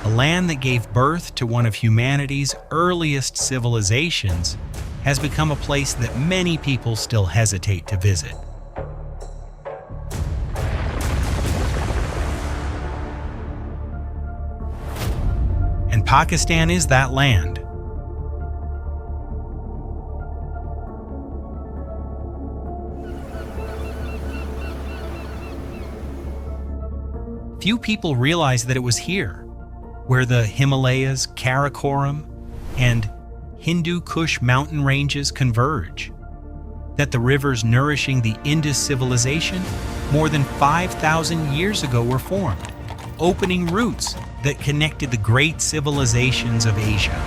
the land that gave birth to one of humanity's earliest civilizations, has become a place that many people still hesitate to visit. And Pakistan is that land. Few people realize that it was here, where the Himalayas, Karakoram, and Hindu Kush mountain ranges converge, that the rivers nourishing the Indus civilization more than 5,000 years ago were formed, opening routes that connected the great civilizations of Asia.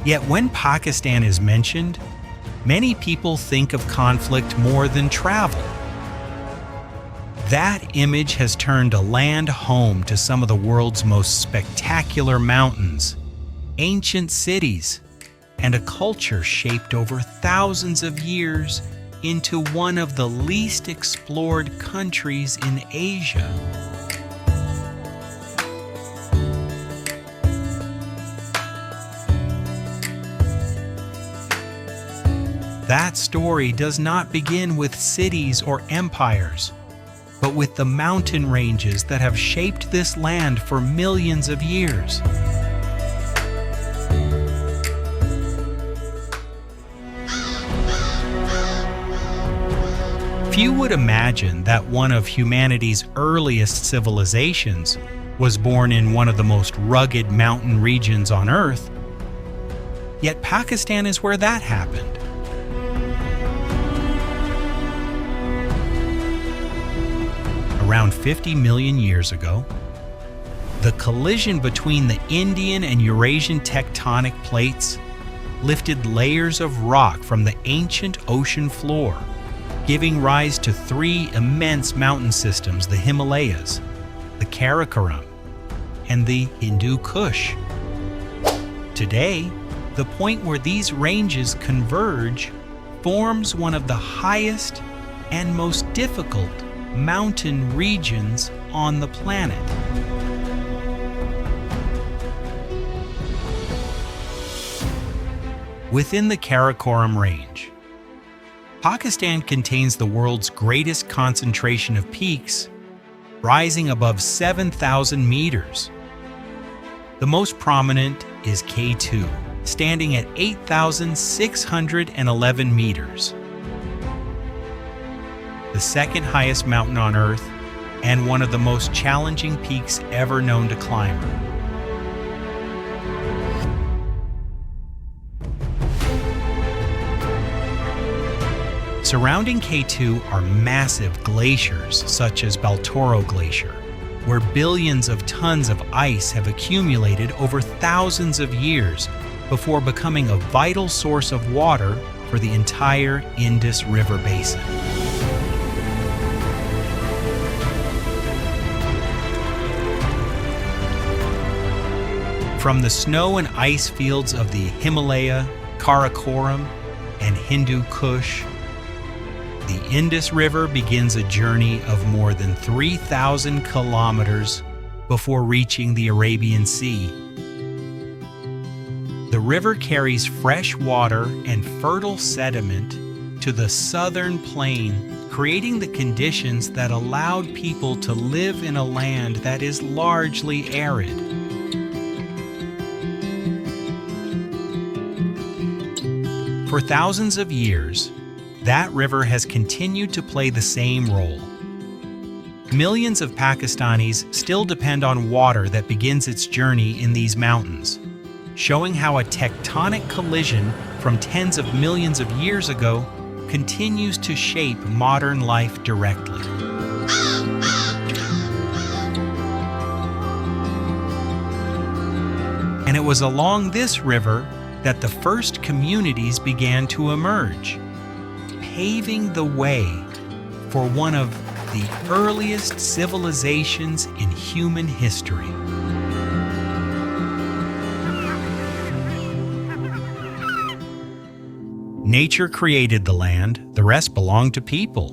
Yet when Pakistan is mentioned, many people think of conflict more than travel. That image has turned a land home to some of the world's most spectacular mountains, ancient cities, and a culture shaped over thousands of years into one of the least explored countries in Asia. That story does not begin with cities or empires, but with the mountain ranges that have shaped this land for millions of years. Few would imagine that one of humanity's earliest civilizations was born in one of the most rugged mountain regions on Earth, yet Pakistan is where that happened. Around 50 million years ago, the collision between the Indian and Eurasian tectonic plates lifted layers of rock from the ancient ocean floor, giving rise to three immense mountain systems: the Himalayas, the Karakoram, and the Hindu Kush. Today, the point where these ranges converge forms one of the highest and most difficult mountain regions on the planet. Within the Karakoram Range, Pakistan contains the world's greatest concentration of peaks, rising above 7,000 meters. The most prominent is K2, standing at 8,611 meters. The second highest mountain on Earth, and one of the most challenging peaks ever known to climber. Surrounding K2 are massive glaciers such as Baltoro Glacier, where billions of tons of ice have accumulated over thousands of years before becoming a vital source of water for the entire Indus River basin. From the snow and ice fields of the Himalaya, Karakoram, and Hindu Kush, the Indus River begins a journey of more than 3,000 kilometers before reaching the Arabian Sea. The river carries fresh water and fertile sediment to the southern plain, creating the conditions that allowed people to live in a land that is largely arid. For thousands of years, that river has continued to play the same role. Millions of Pakistanis still depend on water that begins its journey in these mountains, showing how a tectonic collision from tens of millions of years ago continues to shape modern life directly. And it was along this river that the first communities began to emerge, paving the way for one of the earliest civilizations in human history. Nature created the land, the rest belonged to people.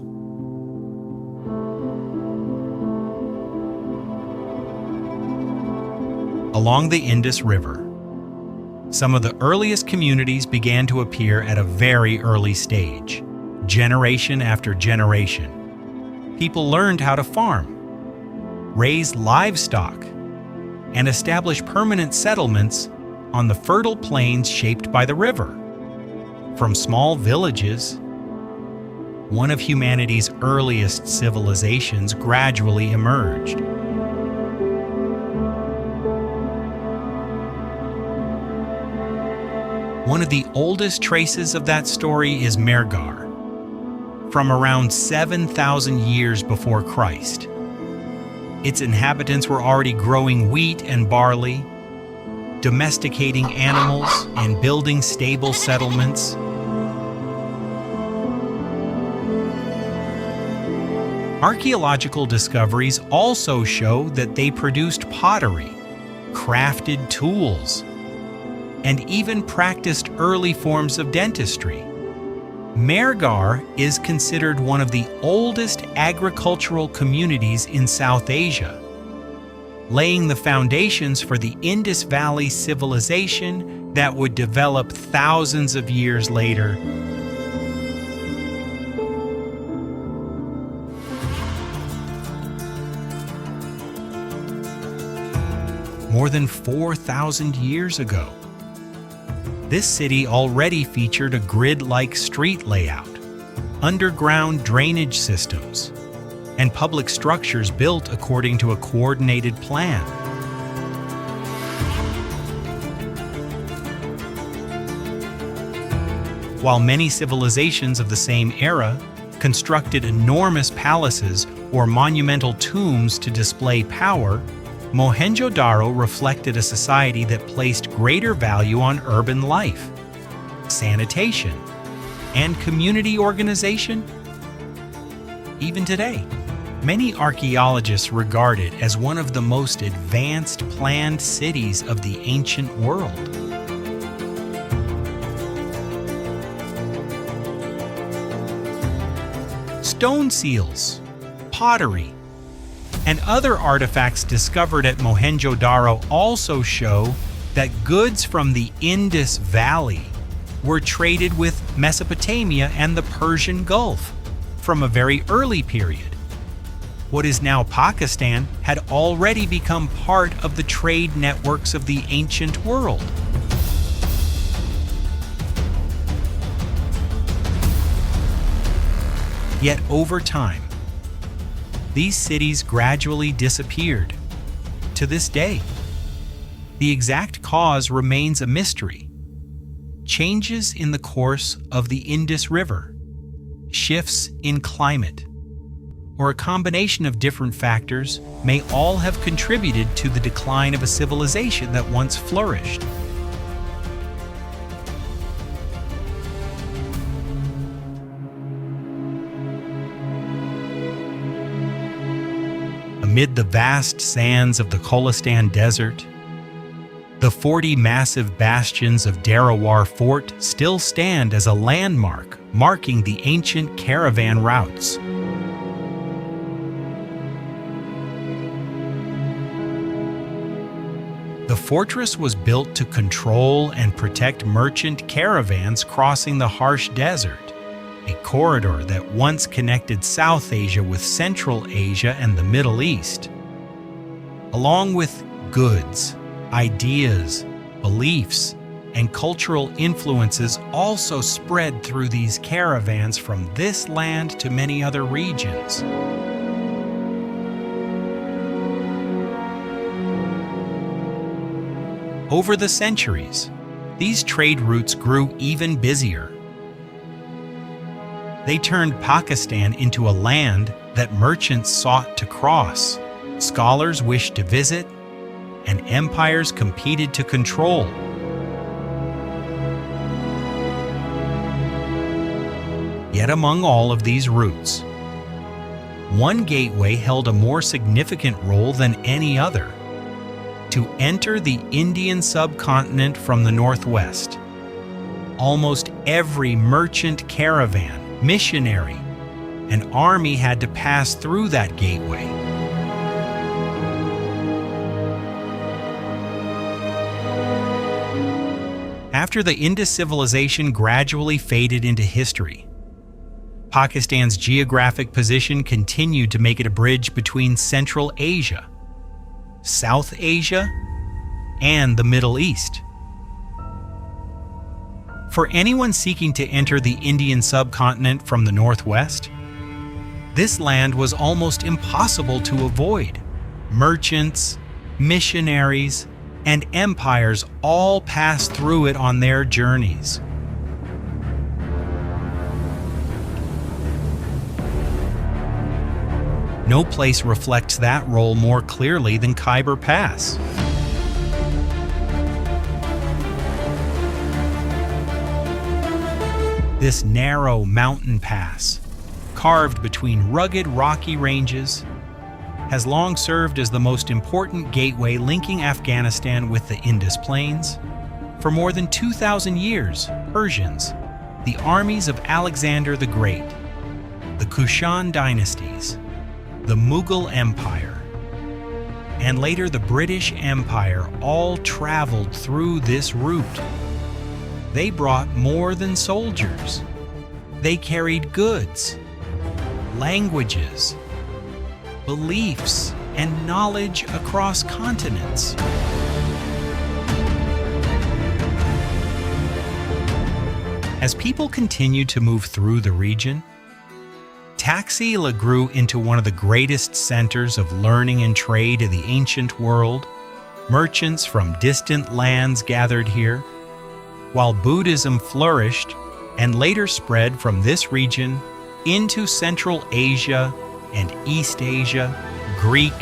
Along the Indus River, some of the earliest communities began to appear at a very early stage. Generation after generation, people learned how to farm, raise livestock, and establish permanent settlements on the fertile plains shaped by the river. From small villages, one of humanity's earliest civilizations gradually emerged. One of the oldest traces of that story is Mehrgar, from around 7,000 years before Christ. Its inhabitants were already growing wheat and barley, domesticating animals, and building stable settlements. Archaeological discoveries also show that they produced pottery, crafted tools, and even practiced early forms of dentistry. Mehrgar is considered one of the oldest agricultural communities in South Asia, laying the foundations for the Indus Valley civilization that would develop thousands of years later. More than 4,000 years ago, this city already featured a grid-like street layout, underground drainage systems, and public structures built according to a coordinated plan. While many civilizations of the same era constructed enormous palaces or monumental tombs to display power, Mohenjo-daro reflected a society that placed greater value on urban life, sanitation, and community organization. Even today, many archaeologists regard it as one of the most advanced planned cities of the ancient world. Stone seals, pottery, and other artifacts discovered at Mohenjo-daro also show that goods from the Indus Valley were traded with Mesopotamia and the Persian Gulf from a very early period. What is now Pakistan had already become part of the trade networks of the ancient world. Yet over time, these cities gradually disappeared. To this day, the exact cause remains a mystery. Changes in the course of the Indus River, shifts in climate, or a combination of different factors may all have contributed to the decline of a civilization that once flourished. Amid the vast sands of the Kholistan Desert, the 40 massive bastions of Darawar Fort still stand as a landmark marking the ancient caravan routes. The fortress was built to control and protect merchant caravans crossing the harsh desert, a corridor that once connected South Asia with Central Asia and the Middle East. Along with goods, ideas, beliefs, and cultural influences also spread through these caravans from this land to many other regions. Over the centuries, these trade routes grew even busier. They turned Pakistan into a land that merchants sought to cross, scholars wished to visit, and empires competed to control. Yet among all of these routes, one gateway held a more significant role than any other: to enter the Indian subcontinent from the northwest. Almost every merchant caravan, missionary, and army had to pass through that gateway. After the Indus civilization gradually faded into history, Pakistan's geographic position continued to make it a bridge between Central Asia, South Asia, and the Middle East. For anyone seeking to enter the Indian subcontinent from the northwest, this land was almost impossible to avoid. Merchants, missionaries, and empires all passed through it on their journeys. No place reflects that role more clearly than Khyber Pass. This narrow mountain pass, carved between rugged rocky ranges, has long served as the most important gateway linking Afghanistan with the Indus Plains. For more than 2,000 years, Persians, the armies of Alexander the Great, the Kushan dynasties, the Mughal Empire, and later the British Empire all traveled through this route. They brought more than soldiers. They carried goods, languages, beliefs, and knowledge across continents. As people continued to move through the region, Taxila grew into one of the greatest centers of learning and trade in the ancient world. Merchants from distant lands gathered here, while Buddhism flourished and later spread from this region into Central Asia and East Asia. Greek,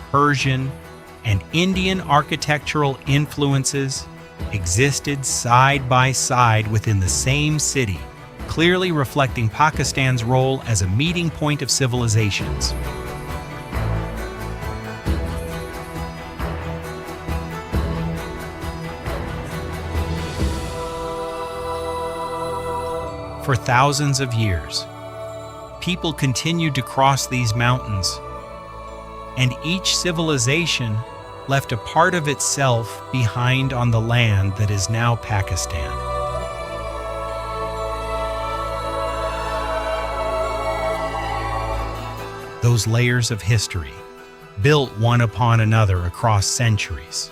Persian, and Indian architectural influences existed side by side within the same city, clearly reflecting Pakistan's role as a meeting point of civilizations. For thousands of years, people continued to cross these mountains, and each civilization left a part of itself behind on the land that is now Pakistan. Those layers of history, built one upon another across centuries,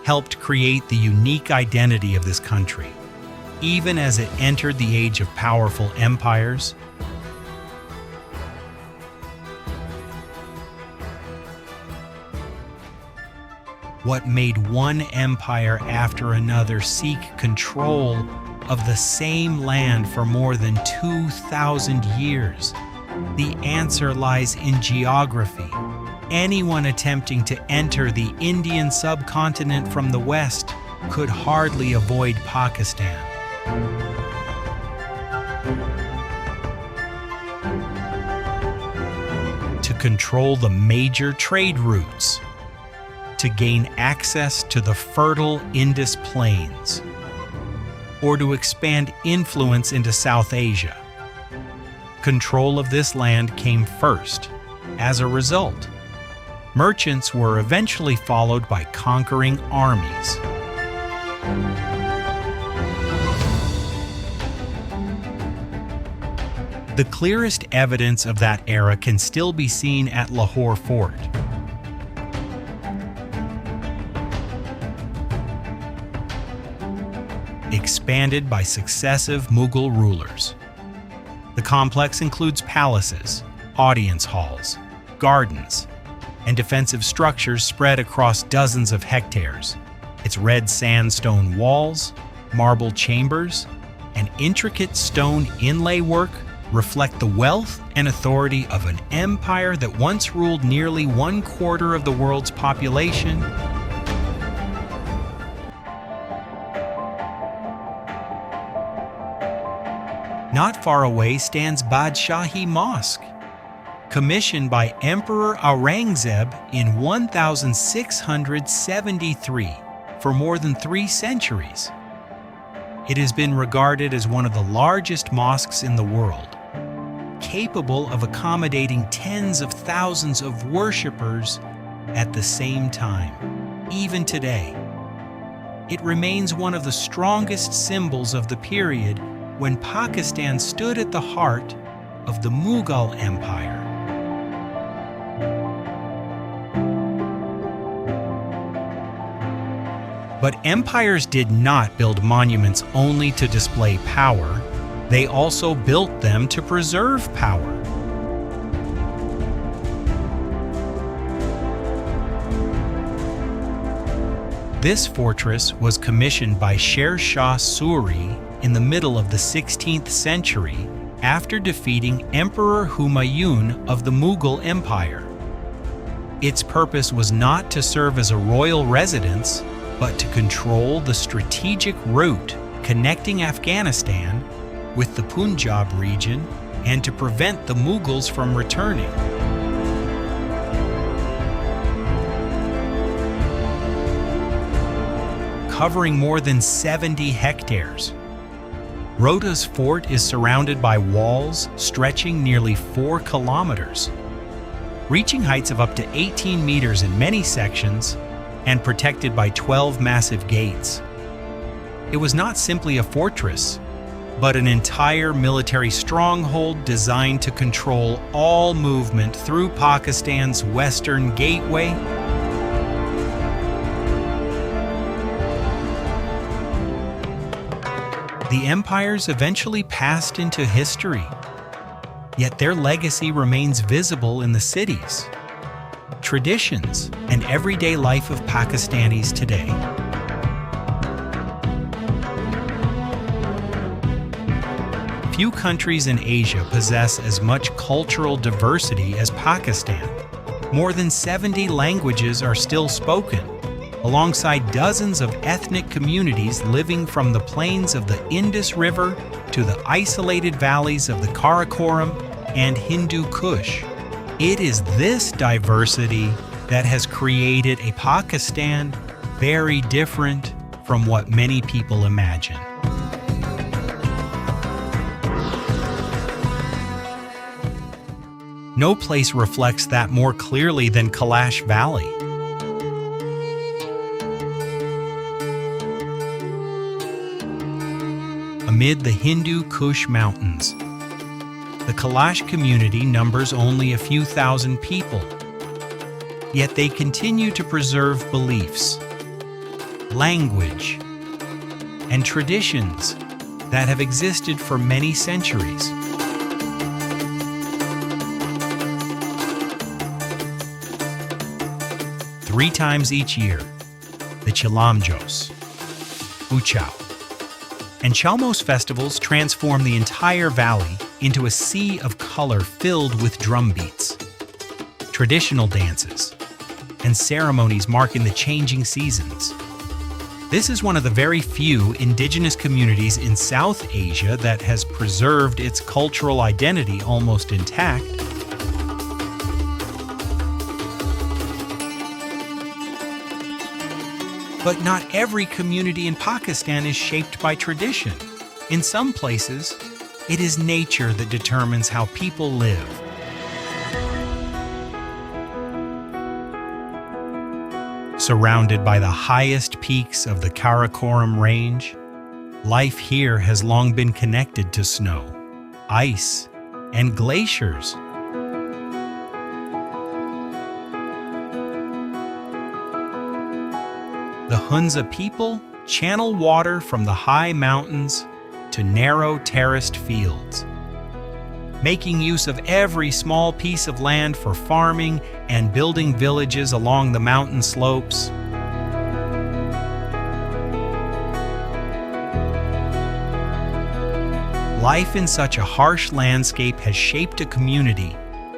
helped create the unique identity of this country, even as it entered the age of powerful empires. What made one empire after another seek control of the same land for more than 2,000 years? The answer lies in geography. Anyone attempting to enter the Indian subcontinent from the west could hardly avoid Pakistan. To control the major trade routes, to gain access to the fertile Indus Plains, or to expand influence into South Asia. Control of this land came first. As a result, merchants were eventually followed by conquering armies. The clearest evidence of that era can still be seen at Lahore Fort. Expanded by successive Mughal rulers. The complex includes palaces, audience halls, gardens, and defensive structures spread across dozens of hectares. Its red sandstone walls, marble chambers, and intricate stone inlay work reflect the wealth and authority of an empire that once ruled nearly 1/4 of the world's population. Not far away stands Badshahi Mosque, commissioned by Emperor Aurangzeb in 1673 for more than 3 centuries. it has been regarded as one of the largest mosques in the world, capable of accommodating tens of thousands of worshippers at the same time. Even today, it remains one of the strongest symbols of the period when Pakistan stood at the heart of the Mughal Empire. But empires did not build monuments only to display power. They also built them to preserve power. This fortress was commissioned by Sher Shah Suri in the middle of the 16th century after defeating Emperor Humayun of the Mughal Empire. Its purpose was not to serve as a royal residence, but to control the strategic route connecting Afghanistan with the Punjab region and to prevent the Mughals from returning. Covering more than 70 hectares, Rhoda's fort is surrounded by walls stretching nearly 4 kilometers, reaching heights of up to 18 meters in many sections, and protected by 12 massive gates. It was not simply a fortress, but an entire military stronghold designed to control all movement through Pakistan's western gateway. The empires eventually passed into history, yet their legacy remains visible in the cities, traditions, and everyday life of Pakistanis today. Few countries in Asia possess as much cultural diversity as Pakistan. More than 70 languages are still spoken, alongside dozens of ethnic communities living from the plains of the Indus River to the isolated valleys of the Karakoram and Hindu Kush. It is this diversity that has created a Pakistan very different from what many people imagine. No place reflects that more clearly than Kailash Valley. Amid the Hindu Kush Mountains, the Kailash community numbers only a few thousand people, yet they continue to preserve beliefs, language, and traditions that have existed for many centuries. Three times each year, the Chilamjos, Uchao, and Chalmos festivals transform the entire valley into a sea of color filled with drum beats, traditional dances, and ceremonies marking the changing seasons. This is one of the very few indigenous communities in South Asia that has preserved its cultural identity almost intact. But not every community in Pakistan is shaped by tradition. In some places, it is nature that determines how people live. Surrounded by the highest peaks of the Karakoram range, life here has long been connected to snow, ice, and glaciers. The Hunza people channel water from the high mountains to narrow terraced fields, making use of every small piece of land for farming and building villages along the mountain slopes. Life in such a harsh landscape has shaped a community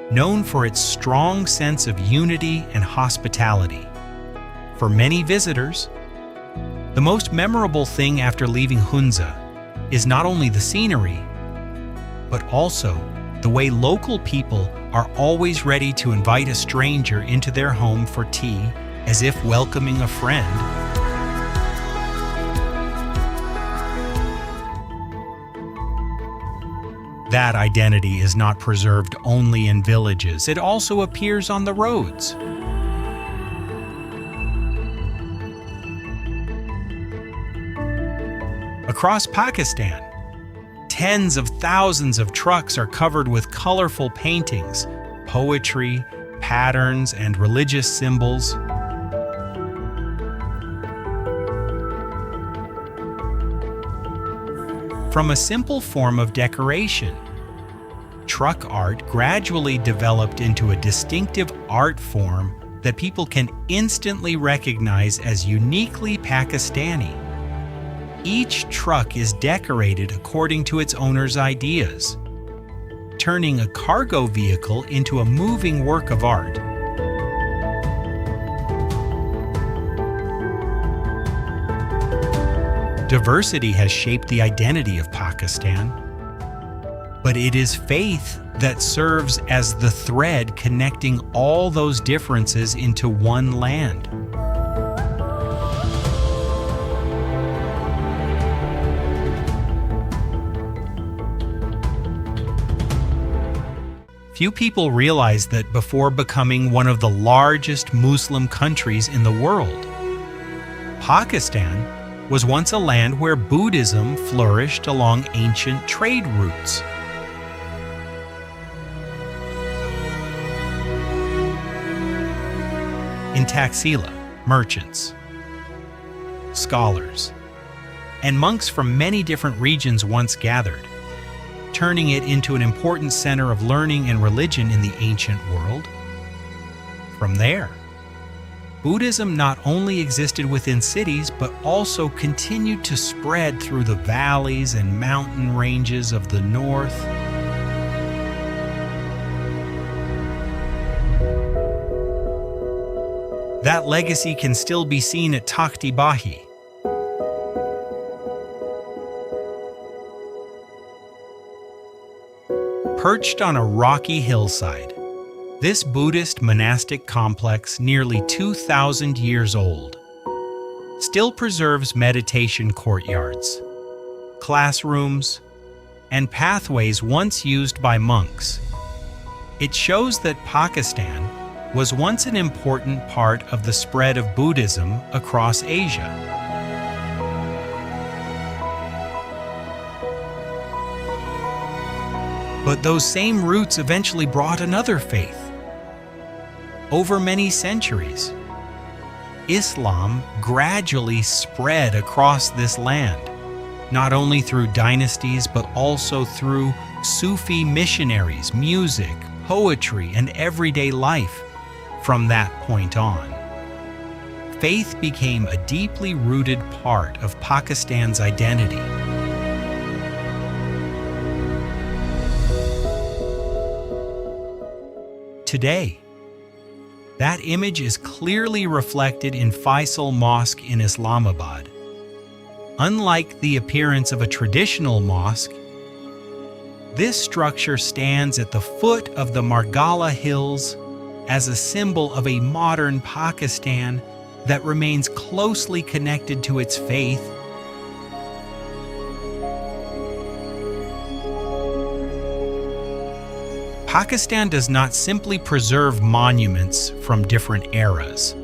known for its strong sense of unity and hospitality. For many visitors, the most memorable thing after leaving Hunza is not only the scenery, but also the way local people are always ready to invite a stranger into their home for tea as if welcoming a friend. That identity is not preserved only in villages, it also appears on the roads. Across Pakistan, tens of thousands of trucks are covered with colorful paintings, poetry, patterns, and religious symbols. From a simple form of decoration, truck art gradually developed into a distinctive art form that people can instantly recognize as uniquely Pakistani. Each truck is decorated according to its owner's ideas, turning a cargo vehicle into a moving work of art. Diversity has shaped the identity of Pakistan, but it is faith that serves as the thread connecting all those differences into one land. Few people realize that before becoming one of the largest Muslim countries in the world, Pakistan was once a land where Buddhism flourished along ancient trade routes. In Taxila, merchants, scholars, and monks from many different regions once gathered, turning it into an important center of learning and religion in the ancient world. From there, Buddhism not only existed within cities, but also continued to spread through the valleys and mountain ranges of the north. That legacy can still be seen at Takhti Bahi. Perched on a rocky hillside, this Buddhist monastic complex, nearly 2,000 years old, still preserves meditation courtyards, classrooms, and pathways once used by monks. It shows that Pakistan was once an important part of the spread of Buddhism across Asia. But those same roots eventually brought another faith. Over many centuries, Islam gradually spread across this land, not only through dynasties but also through Sufi missionaries, music, poetry, and everyday life. From that point on, faith became a deeply rooted part of Pakistan's identity. Today, that image is clearly reflected in Faisal Mosque in Islamabad. Unlike the appearance of a traditional mosque, this structure stands at the foot of the Margala Hills as a symbol of a modern Pakistan that remains closely connected to its faith. Pakistan does not simply preserve monuments from different eras.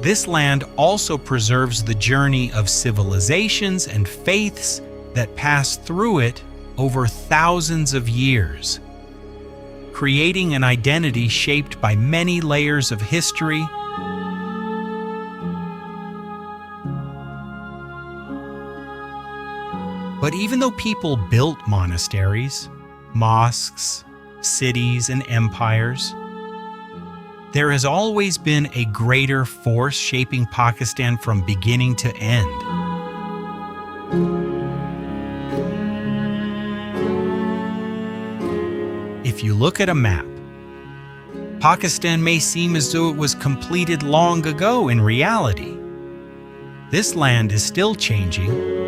This land also preserves the journey of civilizations and faiths that passed through it over thousands of years, creating an identity shaped by many layers of history. But even though people built monasteries, mosques, cities, and empires, there has always been a greater force shaping Pakistan from beginning to end. If you look at a map, Pakistan may seem as though it was completed long ago. In reality, this land is still changing.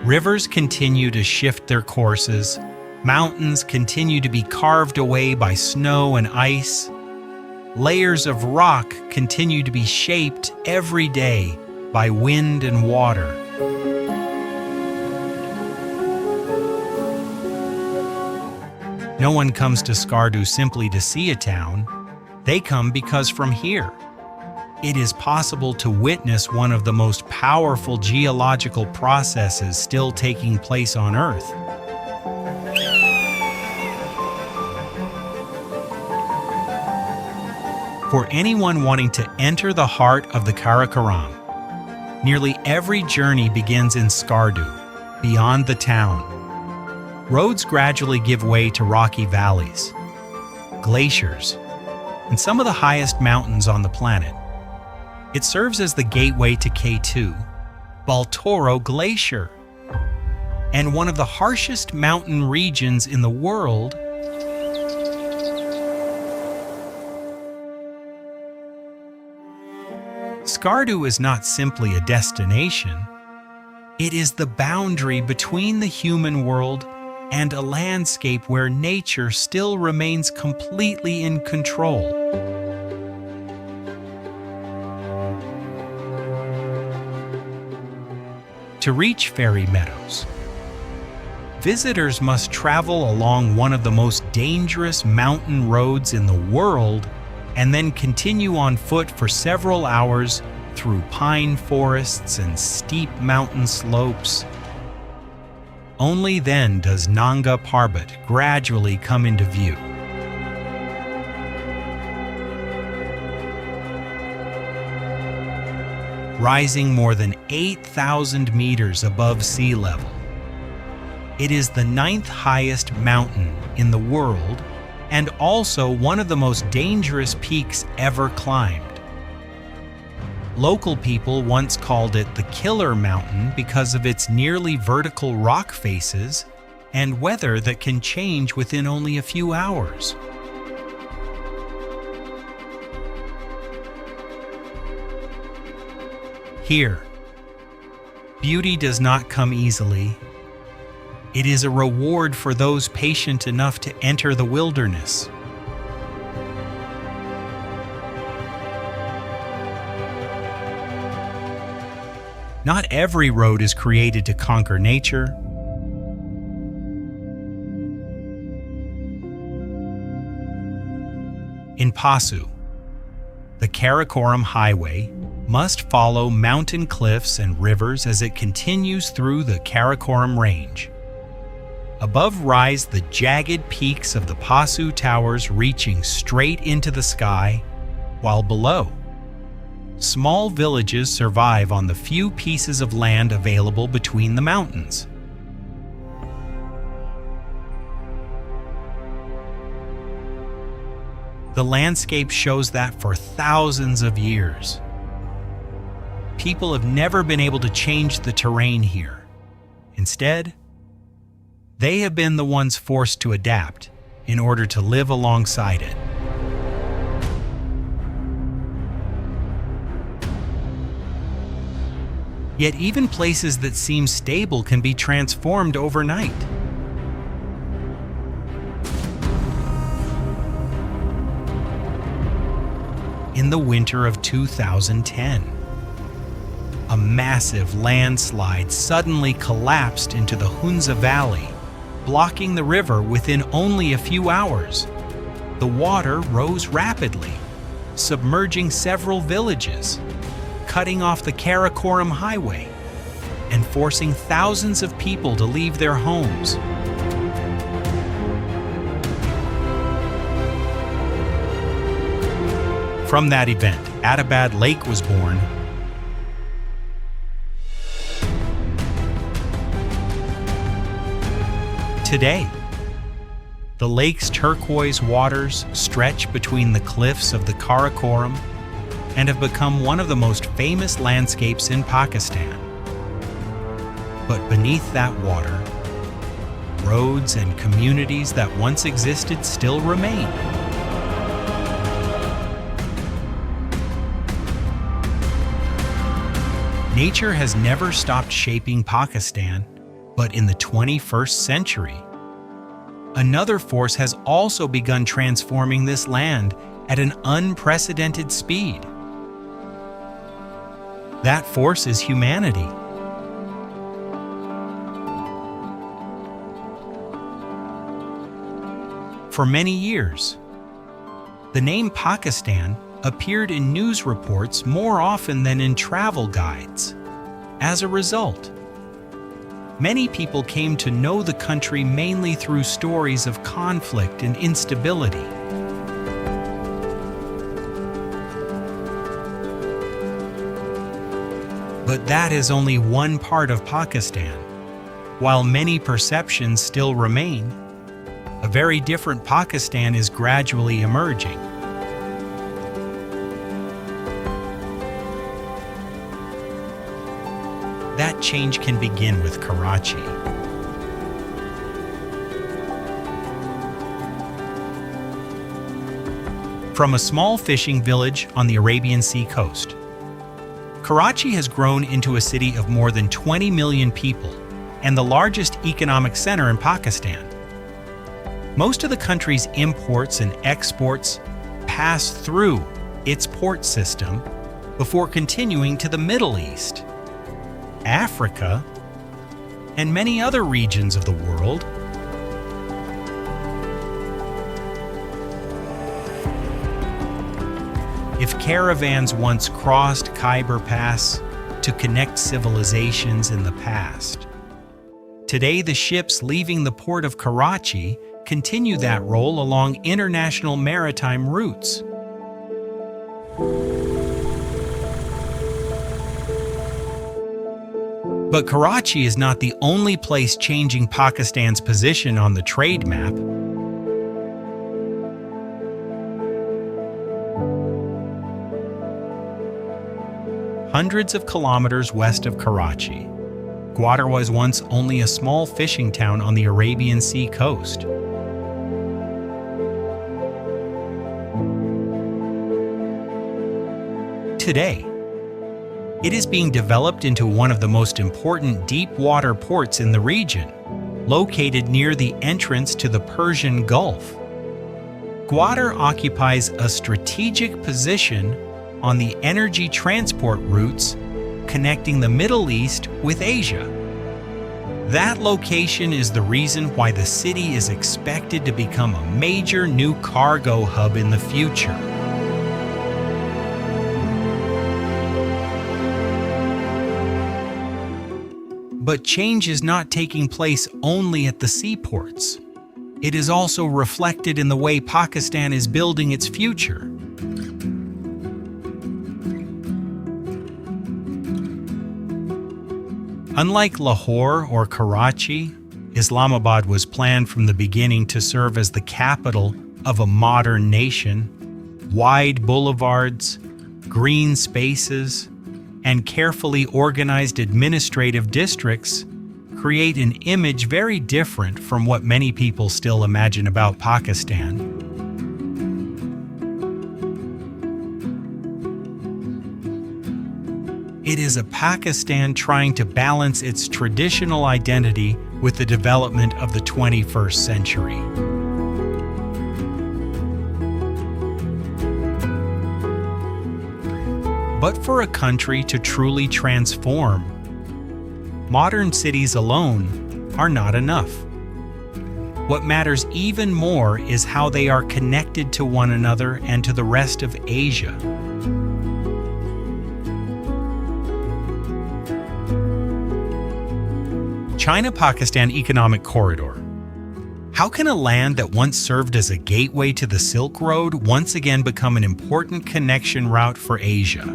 Rivers continue to shift their courses, mountains continue to be carved away by snow and ice, layers of rock continue to be shaped every day by wind and water. No one comes to Skardu simply to see a town. They come because from here, it is possible to witness one of the most powerful geological processes still taking place on Earth. For anyone wanting to enter the heart of the Karakoram, nearly every journey begins in Skardu, beyond the town. Roads gradually give way to rocky valleys, glaciers, and some of the highest mountains on the planet. It serves as the gateway to K2, Baltoro Glacier, and one of the harshest mountain regions in the world. Skardu is not simply a destination, it is the boundary between the human world and a landscape where nature still remains completely in control. To reach Fairy Meadows, visitors must travel along one of the most dangerous mountain roads in the world and then continue on foot for several hours through pine forests and steep mountain slopes. Only then does Nanga Parbat gradually come into view. Rising more than 8,000 meters above sea level, it is the 9th highest mountain in the world and also one of the most dangerous peaks ever climbed. Local people once called it the Killer Mountain because of its nearly vertical rock faces and weather that can change within only a few hours. Here, beauty does not come easily. It is a reward for those patient enough to enter the wilderness. Not every road is created to conquer nature. In Pasu, the Karakoram Highway must follow mountain cliffs and rivers as it continues through the Karakoram Range. Above rise the jagged peaks of the Pasu Towers reaching straight into the sky, while below, small villages survive on the few pieces of land available between the mountains. The landscape shows that for thousands of years, people have never been able to change the terrain here. Instead, they have been the ones forced to adapt in order to live alongside it. Yet even places that seem stable can be transformed overnight. In the winter of 2010, a massive landslide suddenly collapsed into the Hunza Valley, blocking the river within only a few hours. The water rose rapidly, submerging several villages, cutting off the Karakoram Highway, and forcing thousands of people to leave their homes. From that event, Atabad Lake was born. Today, the lake's turquoise waters stretch between the cliffs of the Karakoram and have become one of the most famous landscapes in Pakistan. But beneath that water, roads and communities that once existed still remain. Nature has never stopped shaping Pakistan, but in the 21st century, another force has also begun transforming this land at an unprecedented speed. That force is humanity. For many years, the name Pakistan appeared in news reports more often than in travel guides. As a result, many people came to know the country mainly through stories of conflict and instability. But that is only one part of Pakistan. While many perceptions still remain, a very different Pakistan is gradually emerging. That change can begin with Karachi. From a small fishing village on the Arabian Sea coast, Karachi has grown into a city of more than 20 million people and the largest economic center in Pakistan. Most of the country's imports and exports pass through its port system before continuing to the Middle East, Africa, and many other regions of the world. If caravans once crossed Khyber Pass to connect civilizations in the past, today the ships leaving the port of Karachi continue that role along international maritime routes. But Karachi is not the only place changing Pakistan's position on the trade map. Hundreds of kilometers west of Karachi, Gwadar was once only a small fishing town on the Arabian Sea coast. Today, it is being developed into one of the most important deep-water ports in the region, located near the entrance to the Persian Gulf. Gwadar occupies a strategic position on the energy transport routes connecting the Middle East with Asia. That location is the reason why the city is expected to become a major new cargo hub in the future. But change is not taking place only at the seaports. It is also reflected in the way Pakistan is building its future. Unlike Lahore or Karachi, Islamabad was planned from the beginning to serve as the capital of a modern nation. Wide boulevards, green spaces, and carefully organized administrative districts create an image very different from what many people still imagine about Pakistan. It is a Pakistan trying to balance its traditional identity with the development of the 21st century. But for a country to truly transform, modern cities alone are not enough. What matters even more is how they are connected to one another and to the rest of Asia. China-Pakistan Economic Corridor. How can a land that once served as a gateway to the Silk Road once again become an important connection route for Asia?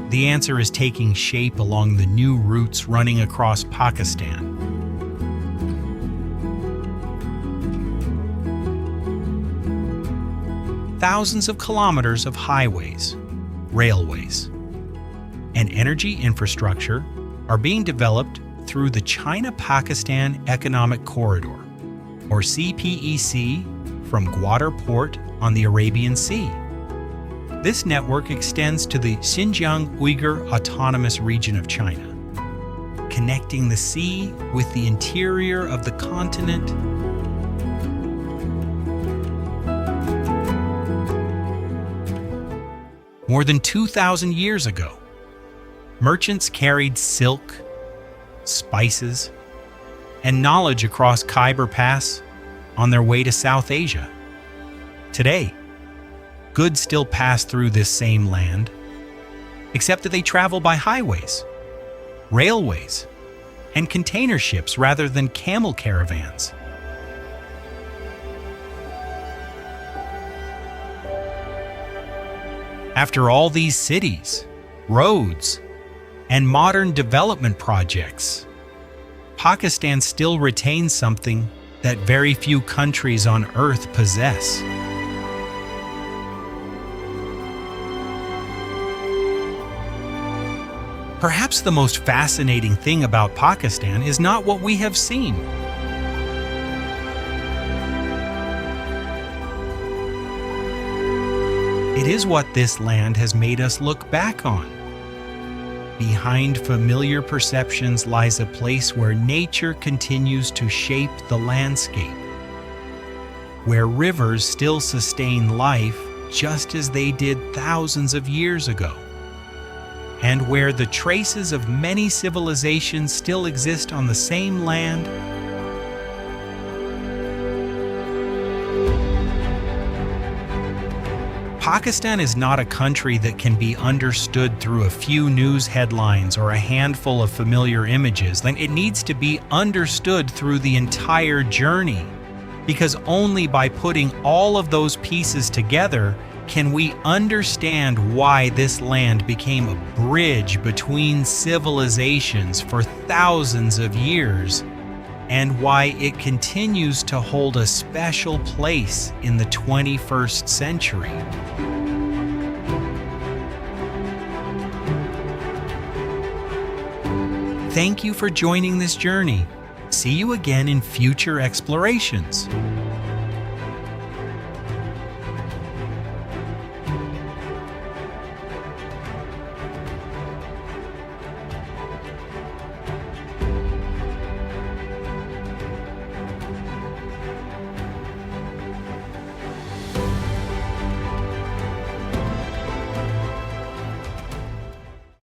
The answer is taking shape along the new routes running across Pakistan. Thousands of kilometers of highways, railways, and energy infrastructure are being developed through the China-Pakistan Economic Corridor, or CPEC, from Gwadar Port on the Arabian Sea. This network extends to the Xinjiang Uyghur Autonomous Region of China, connecting the sea with the interior of the continent. more than 2,000 years ago. Merchants carried silk, spices, and knowledge across Khyber Pass on their way to South Asia. Today, goods still pass through this same land, except that they travel by highways, railways, and container ships rather than camel caravans. After all these cities, roads, and modern development projects, Pakistan still retains something that very few countries on Earth possess. Perhaps the most fascinating thing about Pakistan is not what we have seen. It is what this land has made us look back on. Behind familiar perceptions lies a place where nature continues to shape the landscape, where rivers still sustain life just as they did thousands of years ago, and where the traces of many civilizations still exist on the same land. Pakistan is not a country that can be understood through a few news headlines or a handful of familiar images. It needs to be understood through the entire journey, because only by putting all of those pieces together can we understand why this land became a bridge between civilizations for thousands of years, and why it continues to hold a special place in the 21st century. Thank you for joining this journey. See you again in future explorations.